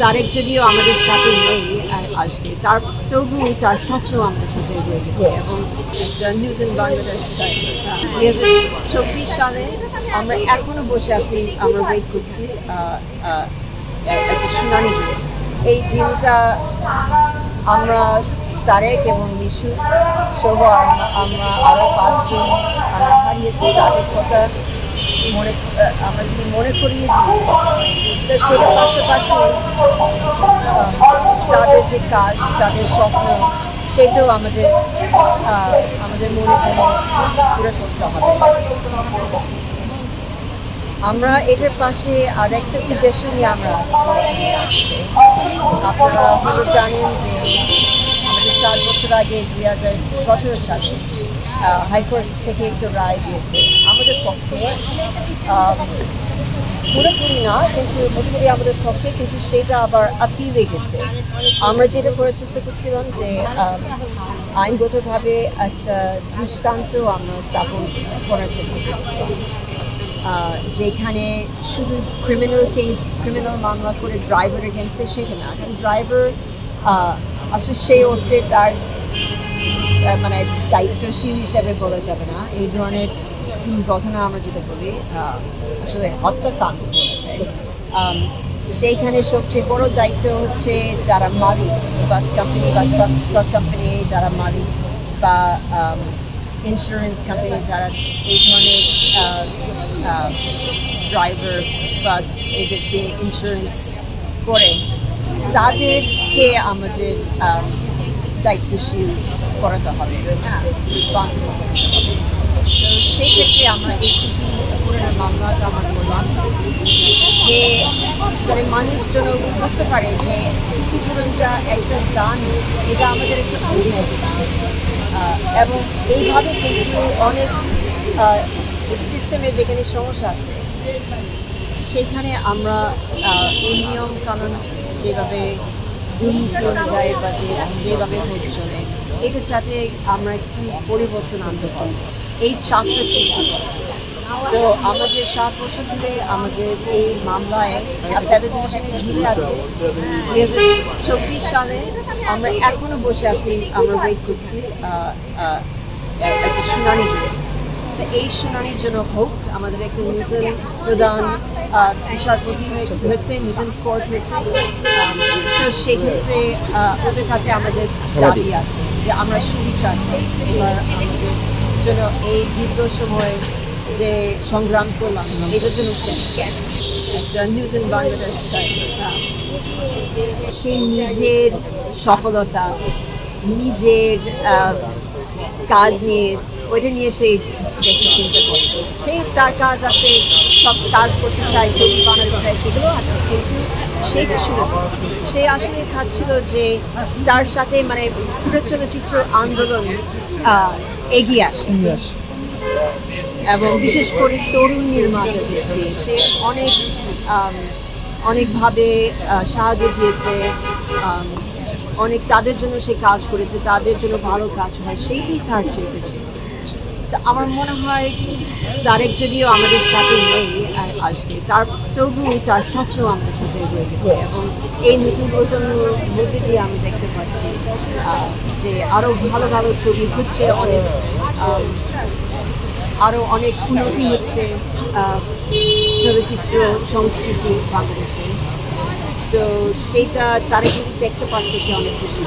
তারেক যদিও আমাদের সাথে নেই আজকে, তবুও তার স্বপ্ন আমাদের সাথে রয়ে গেছে। এবং নিউটন বাংলাদেশ 2024 সালে আমরা এখনো বসে আছি, আমরা ওয়েট করছি একটা শুনানি। এই দিনটা আমরা তারেক এবং মিশু সহ আমরা আরো 5 জন আমরা হারিয়েছি। তাদের কথা আমরা যদি মনে করিয়ে দিই, তো সেটার পাশাপাশি তাদের যে কাজ, তাদের স্বপ্ন, সেটাও আমাদের মনে পুরো করতে হবে। আমরা এটার পাশে আর একটা উদ্দেশ্য নিয়ে আমরা আসছি। আপনারা হয়তো জানেন যে আমাদের 4 বছর আগে 2017 সালে হাইকোর্ট থেকে একটা রায় দিয়েছে আমাদের পক্ষে, পুরোপুরি না কিন্তু পুরোপুরি আমাদের পক্ষে, কিন্তু সেটা আবার আপিলে গেছে। আমরা যেটা করার চেষ্টা করছিলাম যে আইনগতভাবে একটা দৃষ্টান্ত আমরা স্থাপন করার চেষ্টা করছিলাম, যেখানে শুধু ক্রিমিনাল মামলা করে ড্রাইভার এগেনস্টে সেটা না, কারণ ড্রাইভার আসলে সেই অর্থে তার মানে দায়িত্বশীল হিসাবে বলা যাবে না। এই ধরনের দুর্ঘটনা আমরা যেটা বলি আসলে হত্যাকাণ্ড বলা যায়, সেইখানে সবচেয়ে বড় দায়িত্ব হচ্ছে যারা মালিক, বাস কোম্পানি বা ট্রাক কোম্পানি যারা মালিক, বা ইন্স্যুরেন্স কোম্পানি যারা এই ধরনের ড্রাইভার বাস এদেরকে ইন্স্যুরেন্স করে, তাদেরকে আমাদের দায়িত্বশীল করাতে হবে, হ্যাঁ, রেসপন্সিবল করতে হবে। তো সেই ক্ষেত্রে আমরা এই ক্ষতিপূরণের মামলাটা আমরা করলাম, যে যাতে মানুষজন বুঝতে পারে যে ক্ষতিপূরণটা একটা দান, এটা আমাদের একটা অধিকার। এবং এইভাবে কিন্তু অনেক সিস্টেমে যেখানে সমস্যা আছে সেখানে আমরা এই নিয়ম কানুন যেভাবে অনুযায়ী বা যেভাবে চলে, এটা যাতে আমরা একটু পরিবর্তন আনতে পারি, এই চাপটা সৃষ্টি করে। তো আমাদের 7 বছর ধরে আমাদের এই মামলায় ঝুলে আছে। 2024 সালে আমরা এখনো বসে আছি, আমরা ওয়েট করছি একটা শুনানি। তো এই শুনানির জন্য হোক, আমাদের একটা নতুন প্রধান বিচারপতি হয়েছে, নতুন কোর্ট হয়েছে। তো সেক্ষেত্রে ওদের কাছে আমাদের দাবি আছে যে আমরা সুবিচার চাই, আমাদের জন্য এই দীর্ঘ সময় যে সংগ্রাম করলাম এটার জন্য একটা নিউটন বাংলাদেশ চাই। সে নিজের সফলতা, নিজের কাজ নিয়ে, ওইটা নিয়ে সেই বেশি চিন্তা করে। সেই তার কাজ আছে, সব কাজ করতে চায়, ছবি বানাতে চায়, সেগুলো আছে, কিন্তু সেইটা শুরু সে আসলে চাচ্ছিল যে তার সাথে মানে পুরো চলচ্চিত্র আন্দোলন এগিয়ে আসে, এবং বিশেষ করে তরুণ নির্মাতাদেরকে সে অনেকভাবে সাহায্য দিয়েছে, অনেক তাদের জন্য সে কাজ করেছে, তাদের জন্য ভালো কাজ হয়, সেইটাই তার চেয়েছে। তা আমার মনে হয় তারেক যদিও আমাদের সাথে নেই আজকে, তবুও তার স্বপ্ন আমাদের সাথে রয়ে গেছে। এবং এই নতুন প্রজন্মের মধ্যে দিয়ে আমি দেখতে পাচ্ছি যে আরও ভালো ভালো ছবি হচ্ছে, আরও অনেক উন্নতি হচ্ছে চলচ্চিত্র সংস্কৃতি বাংলাদেশে। তো সেইটা তারা যদি দেখতে পারতো সে অনেক খুশি।